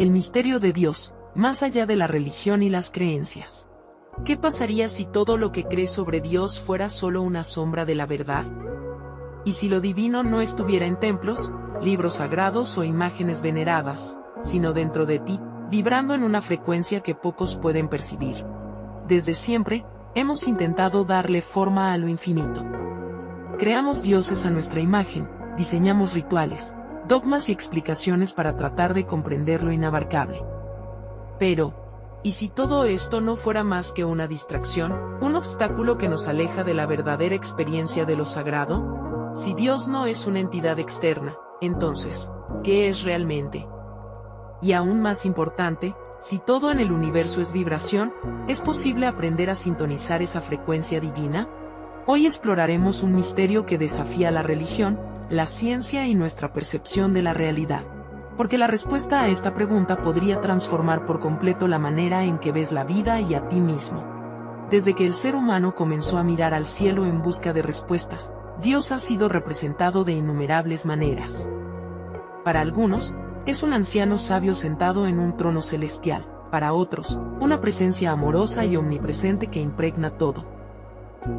el misterio de Dios, más allá de la religión y las creencias. ¿Qué pasaría si todo lo que crees sobre Dios fuera solo una sombra de la verdad? ¿Y si lo divino no estuviera en templos, libros sagrados o imágenes veneradas, sino dentro de ti, vibrando en una frecuencia que pocos pueden percibir? Desde siempre, hemos intentado darle forma a lo infinito. Creamos dioses a nuestra imagen, diseñamos rituales, dogmas y explicaciones para tratar de comprender lo inabarcable. Pero, ¿y si todo esto no fuera más que una distracción, un obstáculo que nos aleja de la verdadera experiencia de lo sagrado? Si Dios no es una entidad externa, entonces, ¿qué es realmente? Y aún más importante, si todo en el universo es vibración, ¿es posible aprender a sintonizar esa frecuencia divina? Hoy exploraremos un misterio que desafía la religión, la ciencia y nuestra percepción de la realidad. Porque la respuesta a esta pregunta podría transformar por completo la manera en que ves la vida y a ti mismo. Desde que el ser humano comenzó a mirar al cielo en busca de respuestas, Dios ha sido representado de innumerables maneras. Para algunos, es un anciano sabio sentado en un trono celestial, para otros, una presencia amorosa y omnipresente que impregna todo.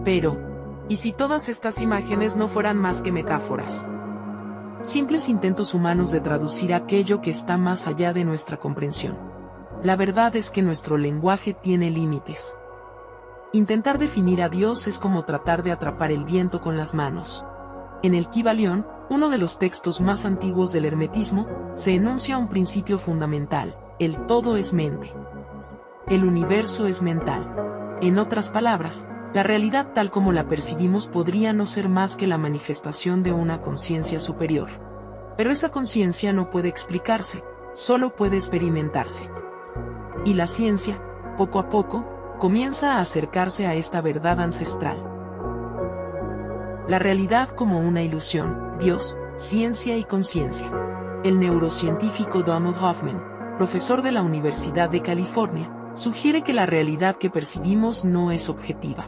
Pero, ¿y si todas estas imágenes no fueran más que metáforas? Simples intentos humanos de traducir aquello que está más allá de nuestra comprensión. La verdad es que nuestro lenguaje tiene límites. Intentar definir a Dios es como tratar de atrapar el viento con las manos. En el Kybalión, uno de los textos más antiguos del hermetismo, se enuncia un principio fundamental: el todo es mente. El universo es mental. En otras palabras, la realidad tal como la percibimos podría no ser más que la manifestación de una conciencia superior. Pero esa conciencia no puede explicarse, solo puede experimentarse. Y la ciencia, poco a poco, comienza a acercarse a esta verdad ancestral. La realidad como una ilusión, Dios, ciencia y conciencia. El neurocientífico Donald Hoffman, profesor de la Universidad de California, sugiere que la realidad que percibimos no es objetiva.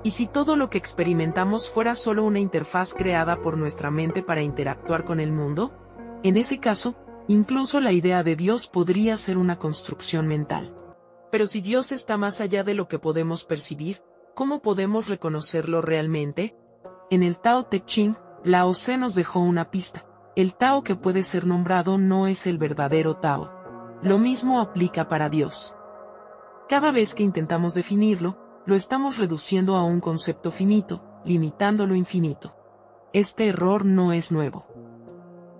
¿Y si todo lo que experimentamos fuera solo una interfaz creada por nuestra mente para interactuar con el mundo? En ese caso, incluso la idea de Dios podría ser una construcción mental. Pero si Dios está más allá de lo que podemos percibir, ¿cómo podemos reconocerlo realmente? En el Tao Te Ching, Lao Tse nos dejó una pista: el Tao que puede ser nombrado no es el verdadero Tao. Lo mismo aplica para Dios. Cada vez que intentamos definirlo, lo estamos reduciendo a un concepto finito, limitando lo infinito. Este error no es nuevo.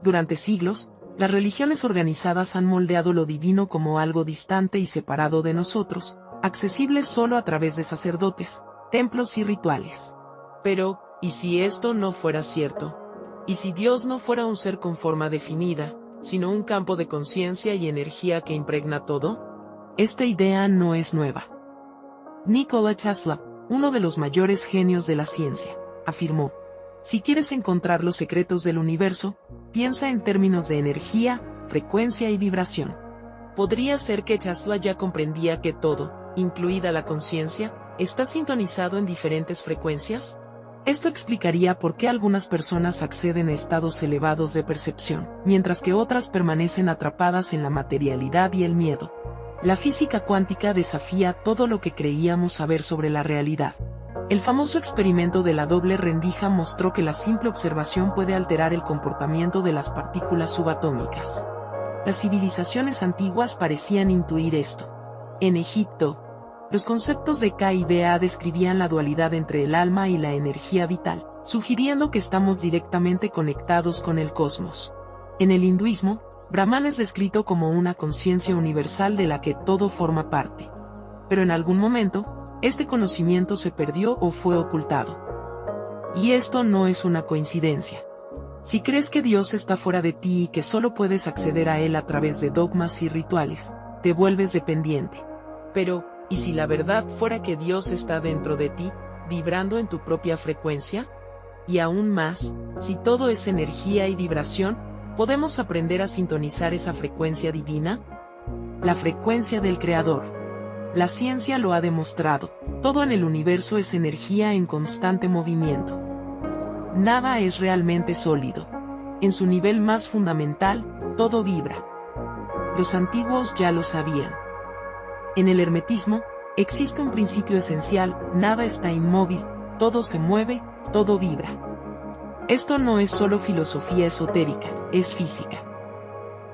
Durante siglos, las religiones organizadas han moldeado lo divino como algo distante y separado de nosotros, accesible solo a través de sacerdotes, templos y rituales. Pero, ¿y si esto no fuera cierto? ¿Y si Dios no fuera un ser con forma definida, sino un campo de conciencia y energía que impregna todo? Esta idea no es nueva. Nikola Tesla, uno de los mayores genios de la ciencia, afirmó: si quieres encontrar los secretos del universo, piensa en términos de energía, frecuencia y vibración. ¿Podría ser que Tesla ya comprendía que todo, incluida la conciencia, está sintonizado en diferentes frecuencias? Esto explicaría por qué algunas personas acceden a estados elevados de percepción, mientras que otras permanecen atrapadas en la materialidad y el miedo. La física cuántica desafía todo lo que creíamos saber sobre la realidad. El famoso experimento de la doble rendija mostró que la simple observación puede alterar el comportamiento de las partículas subatómicas. Las civilizaciones antiguas parecían intuir esto. En Egipto, los conceptos de Ka y Ba describían la dualidad entre el alma y la energía vital, sugiriendo que estamos directamente conectados con el cosmos. En el hinduismo, Brahman es descrito como una conciencia universal de la que todo forma parte. Pero en algún momento, este conocimiento se perdió o fue ocultado. Y esto no es una coincidencia. Si crees que Dios está fuera de ti y que solo puedes acceder a Él a través de dogmas y rituales, te vuelves dependiente. Pero, ¿y si la verdad fuera que Dios está dentro de ti, vibrando en tu propia frecuencia? Y aún más, si todo es energía y vibración, ¿podemos aprender a sintonizar esa frecuencia divina? La frecuencia del Creador. La ciencia lo ha demostrado, todo en el universo es energía en constante movimiento. Nada es realmente sólido. En su nivel más fundamental, todo vibra. Los antiguos ya lo sabían. En el hermetismo, existe un principio esencial: nada está inmóvil, todo se mueve, todo vibra. Esto no es solo filosofía esotérica, es física.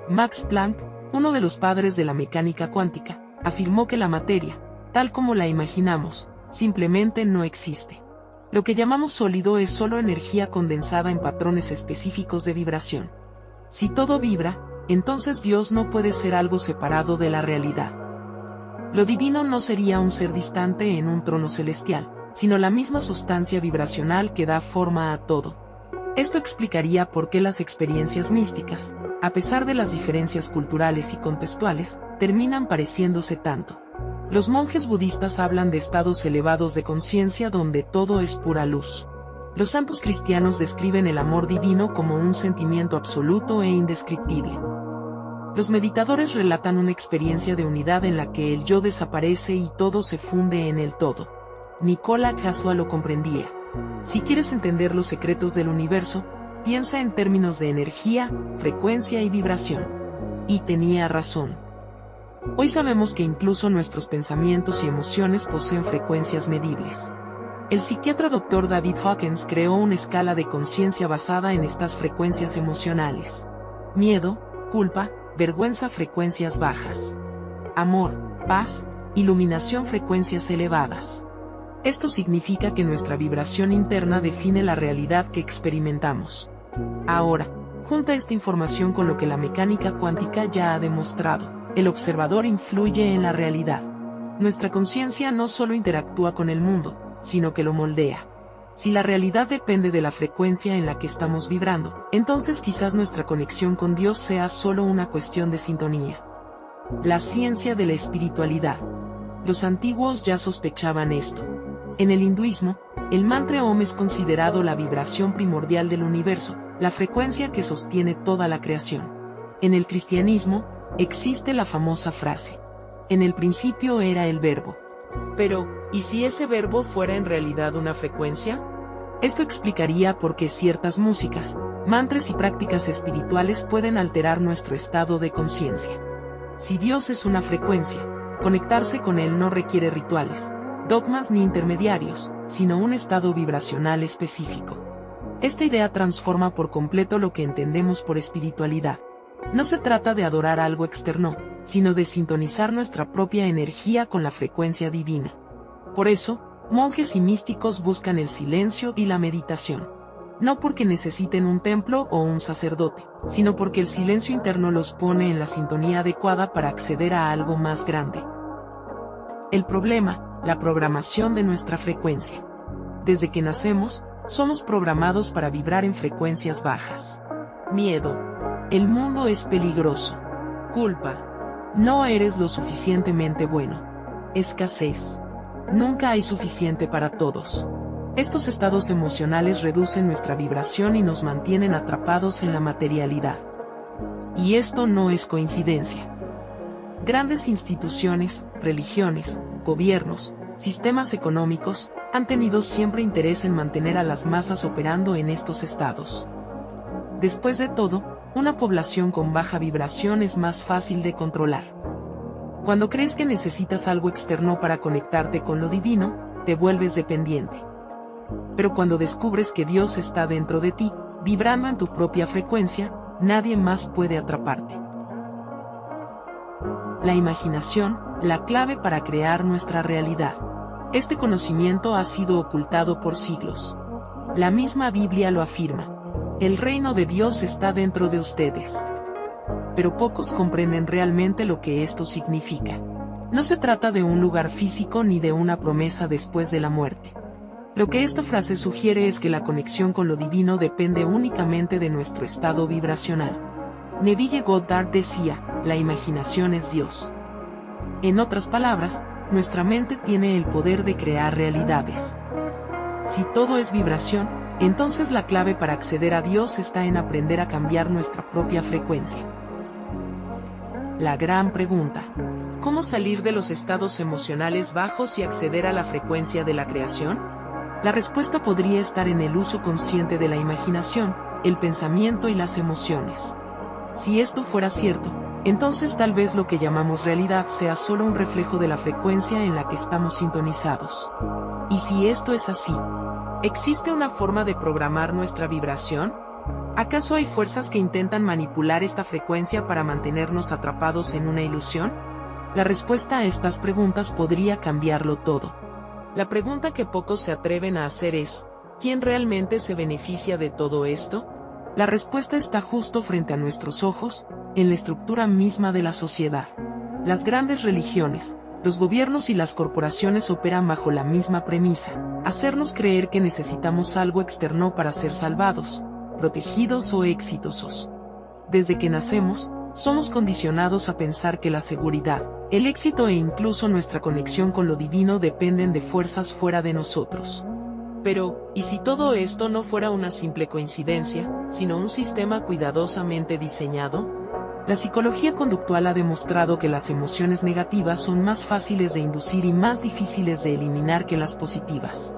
Max Planck, uno de los padres de la mecánica cuántica, afirmó que la materia, tal como la imaginamos, simplemente no existe. Lo que llamamos sólido es solo energía condensada en patrones específicos de vibración. Si todo vibra, entonces Dios no puede ser algo separado de la realidad. Lo divino no sería un ser distante en un trono celestial, sino la misma sustancia vibracional que da forma a todo. Esto explicaría por qué las experiencias místicas, a pesar de las diferencias culturales y contextuales, terminan pareciéndose tanto. Los monjes budistas hablan de estados elevados de conciencia donde todo es pura luz. Los santos cristianos describen el amor divino como un sentimiento absoluto e indescriptible. Los meditadores relatan una experiencia de unidad en la que el yo desaparece y todo se funde en el todo. Nikola Tesla lo comprendía. Si quieres entender los secretos del universo, piensa en términos de energía, frecuencia y vibración. Y tenía razón. Hoy sabemos que incluso nuestros pensamientos y emociones poseen frecuencias medibles. El psiquiatra Dr. David Hawkins creó una escala de conciencia basada en estas frecuencias emocionales. Miedo, culpa, vergüenza, frecuencias bajas. Amor, paz, iluminación, frecuencias elevadas. Esto significa que nuestra vibración interna define la realidad que experimentamos. Ahora, junta esta información con lo que la mecánica cuántica ya ha demostrado: el observador influye en la realidad. Nuestra conciencia no solo interactúa con el mundo, sino que lo moldea. Si la realidad depende de la frecuencia en la que estamos vibrando, entonces quizás nuestra conexión con Dios sea solo una cuestión de sintonía. La ciencia de la espiritualidad. Los antiguos ya sospechaban esto. En el hinduismo, el mantra Om es considerado la vibración primordial del universo, la frecuencia que sostiene toda la creación. En el cristianismo, existe la famosa frase: en el principio era el verbo. Pero, ¿y si ese verbo fuera en realidad una frecuencia? Esto explicaría por qué ciertas músicas, mantras y prácticas espirituales pueden alterar nuestro estado de conciencia. Si Dios es una frecuencia, conectarse con Él no requiere rituales, dogmas ni intermediarios, sino un estado vibracional específico. Esta idea transforma por completo lo que entendemos por espiritualidad. No se trata de adorar algo externo, sino de sintonizar nuestra propia energía con la frecuencia divina. Por eso, monjes y místicos buscan el silencio y la meditación. No porque necesiten un templo o un sacerdote, sino porque el silencio interno los pone en la sintonía adecuada para acceder a algo más grande. El problema: la programación de nuestra frecuencia. Desde que nacemos, somos programados para vibrar en frecuencias bajas. Miedo. El mundo es peligroso. Culpa. No eres lo suficientemente bueno. Escasez. Nunca hay suficiente para todos. Estos estados emocionales reducen nuestra vibración y nos mantienen atrapados en la materialidad. Y esto no es coincidencia. Grandes instituciones, religiones, gobiernos, sistemas económicos, han tenido siempre interés en mantener a las masas operando en estos estados. Después de todo, una población con baja vibración es más fácil de controlar. Cuando crees que necesitas algo externo para conectarte con lo divino, te vuelves dependiente. Pero cuando descubres que Dios está dentro de ti, vibrando en tu propia frecuencia, nadie más puede atraparte. La imaginación, la clave para crear nuestra realidad. Este conocimiento ha sido ocultado por siglos. La misma Biblia lo afirma. El reino de Dios está dentro de ustedes. Pero pocos comprenden realmente lo que esto significa. No se trata de un lugar físico ni de una promesa después de la muerte. Lo que esta frase sugiere es que la conexión con lo divino depende únicamente de nuestro estado vibracional. Neville Goddard decía: la imaginación es Dios. En otras palabras, nuestra mente tiene el poder de crear realidades. Si todo es vibración, entonces la clave para acceder a Dios está en aprender a cambiar nuestra propia frecuencia. La gran pregunta: ¿cómo salir de los estados emocionales bajos y acceder a la frecuencia de la creación? La respuesta podría estar en el uso consciente de la imaginación, el pensamiento y las emociones. Si esto fuera cierto, entonces tal vez lo que llamamos realidad sea solo un reflejo de la frecuencia en la que estamos sintonizados. Y si esto es así, ¿existe una forma de programar nuestra vibración? ¿Acaso hay fuerzas que intentan manipular esta frecuencia para mantenernos atrapados en una ilusión? La respuesta a estas preguntas podría cambiarlo todo. La pregunta que pocos se atreven a hacer es, ¿quién realmente se beneficia de todo esto? La respuesta está justo frente a nuestros ojos, en la estructura misma de la sociedad. Las grandes religiones, los gobiernos y las corporaciones operan bajo la misma premisa: hacernos creer que necesitamos algo externo para ser salvados, protegidos o exitosos. Desde que nacemos, somos condicionados a pensar que la seguridad, el éxito e incluso nuestra conexión con lo divino dependen de fuerzas fuera de nosotros. Pero, ¿y si todo esto no fuera una simple coincidencia, sino un sistema cuidadosamente diseñado? La psicología conductual ha demostrado que las emociones negativas son más fáciles de inducir y más difíciles de eliminar que las positivas.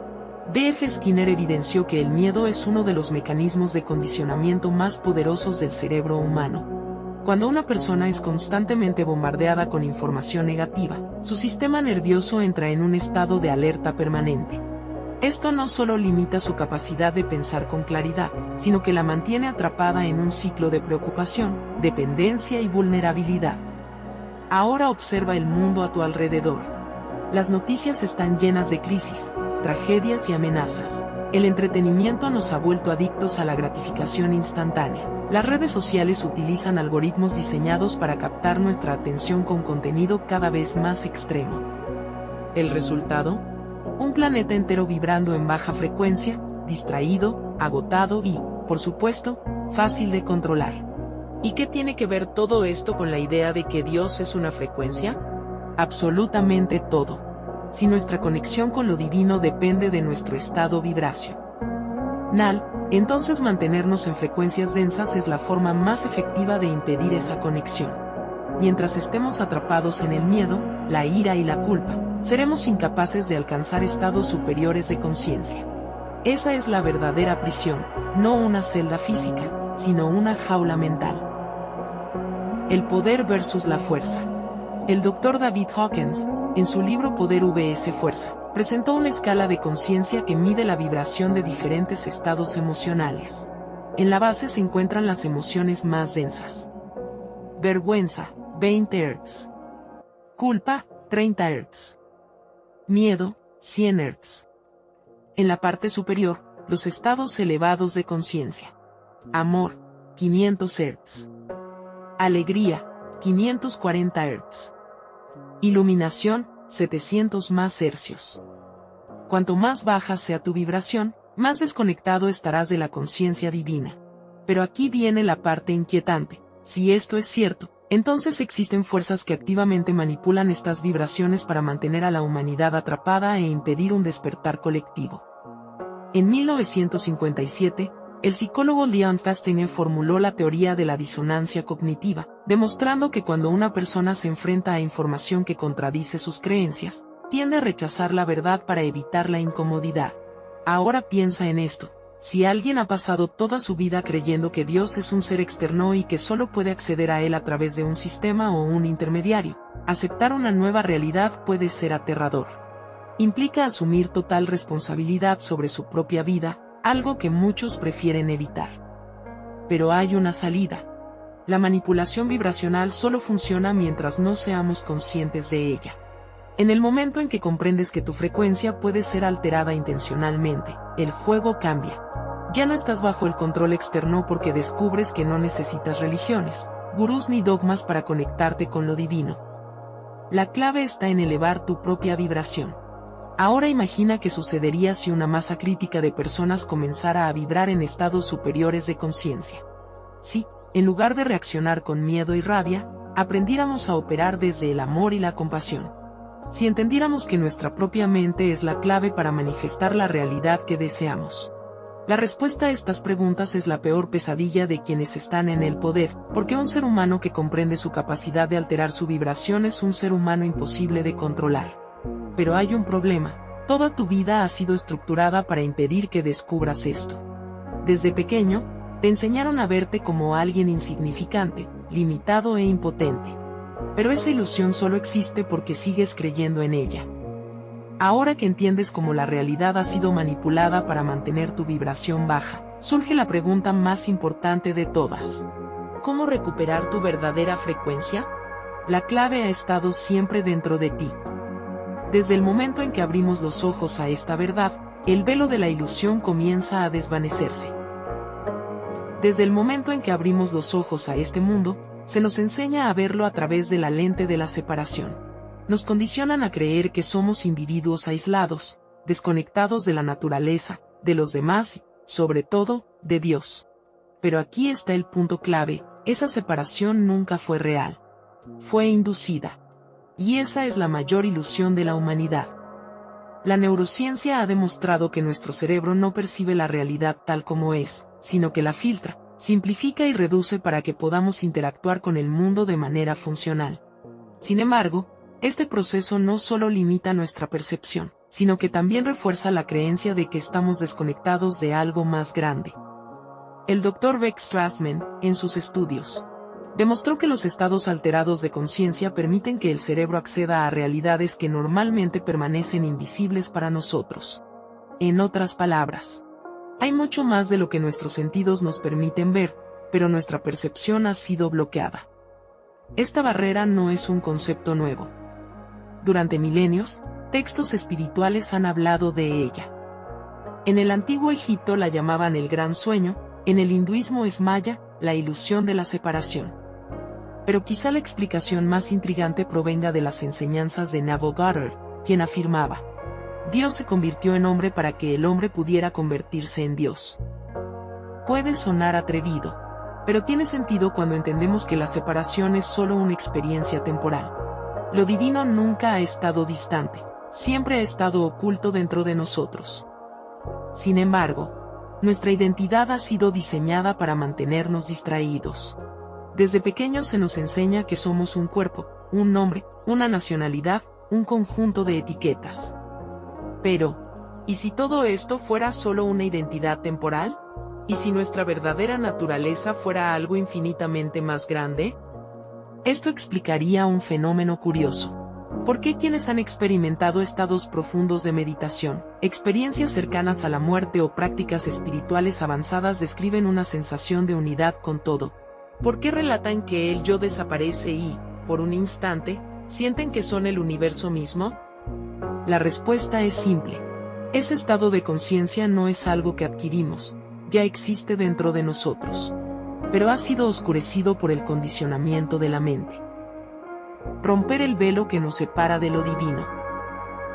B.F. Skinner evidenció que el miedo es uno de los mecanismos de condicionamiento más poderosos del cerebro humano. Cuando una persona es constantemente bombardeada con información negativa, su sistema nervioso entra en un estado de alerta permanente. Esto no solo limita su capacidad de pensar con claridad, sino que la mantiene atrapada en un ciclo de preocupación, dependencia y vulnerabilidad. Ahora observa el mundo a tu alrededor. Las noticias están llenas de crisis, tragedias y amenazas. El entretenimiento nos ha vuelto adictos a la gratificación instantánea. Las redes sociales utilizan algoritmos diseñados para captar nuestra atención con contenido cada vez más extremo. ¿El resultado? Un planeta entero vibrando en baja frecuencia, distraído, agotado y, por supuesto, fácil de controlar. ¿Y qué tiene que ver todo esto con la idea de que Dios es una frecuencia? Absolutamente todo. Si nuestra conexión con lo divino depende de nuestro estado vibracional, entonces mantenernos en frecuencias densas es la forma más efectiva de impedir esa conexión. Mientras estemos atrapados en el miedo, la ira y la culpa, seremos incapaces de alcanzar estados superiores de conciencia. Esa es la verdadera prisión, no una celda física, sino una jaula mental. El poder versus la fuerza. El Dr. David Hawkins, en su libro Poder vs Fuerza, presentó una escala de conciencia que mide la vibración de diferentes estados emocionales. En la base se encuentran las emociones más densas. Vergüenza, 20 Hz. Culpa, 30 Hz. Miedo, 100 Hz. En la parte superior, los estados elevados de conciencia. Amor, 500 Hz. Alegría, 540 Hz. Iluminación, 700 más hercios. Cuanto más baja sea tu vibración, más desconectado estarás de la conciencia divina. Pero aquí viene la parte inquietante. Si esto es cierto, entonces existen fuerzas que activamente manipulan estas vibraciones para mantener a la humanidad atrapada e impedir un despertar colectivo. En 1957, el psicólogo Leon Festinger formuló la teoría de la disonancia cognitiva, demostrando que cuando una persona se enfrenta a información que contradice sus creencias, tiende a rechazar la verdad para evitar la incomodidad. Ahora piensa en esto. Si alguien ha pasado toda su vida creyendo que Dios es un ser externo y que solo puede acceder a él a través de un sistema o un intermediario, aceptar una nueva realidad puede ser aterrador. Implica asumir total responsabilidad sobre su propia vida, algo que muchos prefieren evitar. Pero hay una salida. La manipulación vibracional solo funciona mientras no seamos conscientes de ella. En el momento en que comprendes que tu frecuencia puede ser alterada intencionalmente, el juego cambia. Ya no estás bajo el control externo porque descubres que no necesitas religiones, gurús ni dogmas para conectarte con lo divino. La clave está en elevar tu propia vibración. Ahora imagina qué sucedería si una masa crítica de personas comenzara a vibrar en estados superiores de conciencia. Si, en lugar de reaccionar con miedo y rabia, aprendiéramos a operar desde el amor y la compasión. Si entendiéramos que nuestra propia mente es la clave para manifestar la realidad que deseamos. La respuesta a estas preguntas es la peor pesadilla de quienes están en el poder, porque un ser humano que comprende su capacidad de alterar su vibración es un ser humano imposible de controlar. Pero hay un problema. Toda tu vida ha sido estructurada para impedir que descubras esto. Desde pequeño, te enseñaron a verte como alguien insignificante, limitado e impotente. Pero esa ilusión solo existe porque sigues creyendo en ella. Ahora que entiendes cómo la realidad ha sido manipulada para mantener tu vibración baja, surge la pregunta más importante de todas. ¿Cómo recuperar tu verdadera frecuencia? La clave ha estado siempre dentro de ti. Desde el momento en que abrimos los ojos a esta verdad, el velo de la ilusión comienza a desvanecerse. Desde el momento en que abrimos los ojos a este mundo, se nos enseña a verlo a través de la lente de la separación. Nos condicionan a creer que somos individuos aislados, desconectados de la naturaleza, de los demás y, sobre todo, de Dios. Pero aquí está el punto clave: esa separación nunca fue real. Fue inducida. Y esa es la mayor ilusión de la humanidad. La neurociencia ha demostrado que nuestro cerebro no percibe la realidad tal como es, sino que la filtra, simplifica y reduce para que podamos interactuar con el mundo de manera funcional. Sin embargo, este proceso no solo limita nuestra percepción, sino que también refuerza la creencia de que estamos desconectados de algo más grande. El Dr. Beck Strassman, en sus estudios, demostró que los estados alterados de conciencia permiten que el cerebro acceda a realidades que normalmente permanecen invisibles para nosotros. En otras palabras, hay mucho más de lo que nuestros sentidos nos permiten ver, pero nuestra percepción ha sido bloqueada. Esta barrera no es un concepto nuevo. Durante milenios, textos espirituales han hablado de ella. En el antiguo Egipto la llamaban el gran sueño, en el hinduismo es Maya, la ilusión de la separación. Pero quizá la explicación más intrigante provenga de las enseñanzas de Neville Goddard, quien afirmaba: Dios se convirtió en hombre para que el hombre pudiera convertirse en Dios. Puede sonar atrevido, pero tiene sentido cuando entendemos que la separación es solo una experiencia temporal. Lo divino nunca ha estado distante, siempre ha estado oculto dentro de nosotros. Sin embargo, nuestra identidad ha sido diseñada para mantenernos distraídos. Desde pequeños se nos enseña que somos un cuerpo, un nombre, una nacionalidad, un conjunto de etiquetas. Pero, ¿y si todo esto fuera solo una identidad temporal? ¿Y si nuestra verdadera naturaleza fuera algo infinitamente más grande? Esto explicaría un fenómeno curioso. ¿Por qué quienes han experimentado estados profundos de meditación, experiencias cercanas a la muerte o prácticas espirituales avanzadas describen una sensación de unidad con todo? ¿Por qué relatan que el yo desaparece y, por un instante, sienten que son el universo mismo? La respuesta es simple. Ese estado de conciencia no es algo que adquirimos, ya existe dentro de nosotros. Pero ha sido oscurecido por el condicionamiento de la mente. Romper el velo que nos separa de lo divino.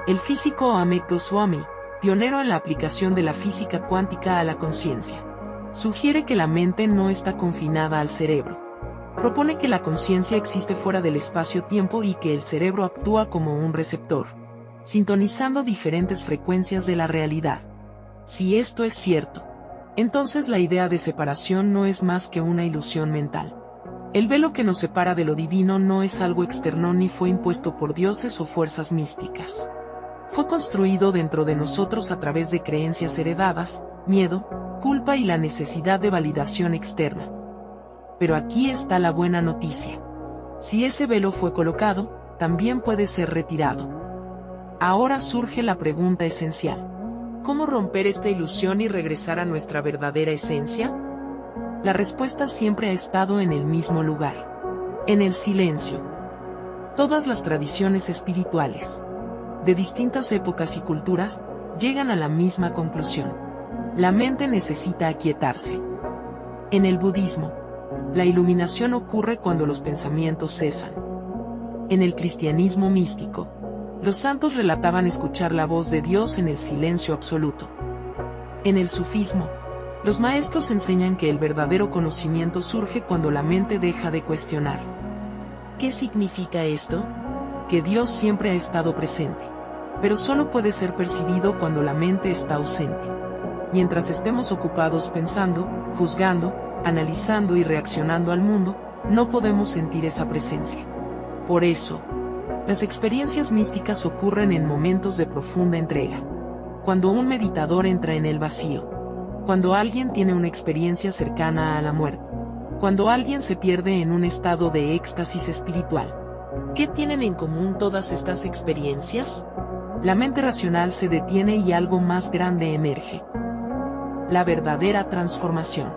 El físico Amit Goswami, pionero en la aplicación de la física cuántica a la conciencia, sugiere que la mente no está confinada al cerebro. Propone que la conciencia existe fuera del espacio-tiempo y que el cerebro actúa como un receptor, sintonizando diferentes frecuencias de la realidad. Si esto es cierto, entonces la idea de separación no es más que una ilusión mental. El velo que nos separa de lo divino no es algo externo ni fue impuesto por dioses o fuerzas místicas. Fue construido dentro de nosotros a través de creencias heredadas, miedo, culpa y la necesidad de validación externa. Pero aquí está la buena noticia. Si ese velo fue colocado, también puede ser retirado. Ahora surge la pregunta esencial. ¿Cómo romper esta ilusión y regresar a nuestra verdadera esencia? La respuesta siempre ha estado en el mismo lugar. En el silencio. Todas las tradiciones espirituales, de distintas épocas y culturas, llegan a la misma conclusión. La mente necesita aquietarse. En el budismo, la iluminación ocurre cuando los pensamientos cesan. En el cristianismo místico, los santos relataban escuchar la voz de Dios en el silencio absoluto. En el sufismo, los maestros enseñan que el verdadero conocimiento surge cuando la mente deja de cuestionar. ¿Qué significa esto? Que Dios siempre ha estado presente, pero solo puede ser percibido cuando la mente está ausente. Mientras estemos ocupados pensando, juzgando, analizando y reaccionando al mundo, no podemos sentir esa presencia. Por eso, las experiencias místicas ocurren en momentos de profunda entrega. Cuando un meditador entra en el vacío. Cuando alguien tiene una experiencia cercana a la muerte. Cuando alguien se pierde en un estado de éxtasis espiritual, ¿qué tienen en común todas estas experiencias? La mente racional se detiene y algo más grande emerge: la verdadera transformación.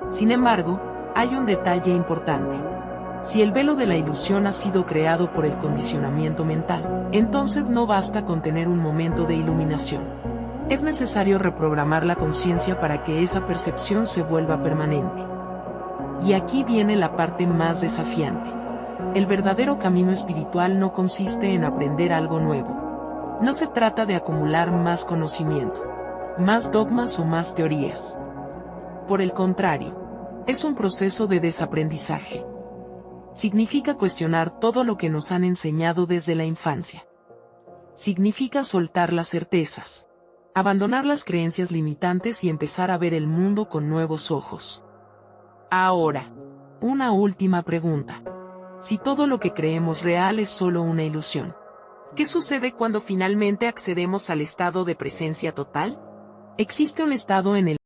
Sin embargo, hay un detalle importante. Si el velo de la ilusión ha sido creado por el condicionamiento mental, entonces no basta con tener un momento de iluminación. Es necesario reprogramar la conciencia para que esa percepción se vuelva permanente. Y aquí viene la parte más desafiante. El verdadero camino espiritual no consiste en aprender algo nuevo. No se trata de acumular más conocimiento, más dogmas o más teorías. Por el contrario, es un proceso de desaprendizaje. Significa cuestionar todo lo que nos han enseñado desde la infancia. Significa soltar las certezas, abandonar las creencias limitantes y empezar a ver el mundo con nuevos ojos. Ahora, una última pregunta. Si todo lo que creemos real es solo una ilusión, ¿qué sucede cuando finalmente accedemos al estado de presencia total? Existe un estado en el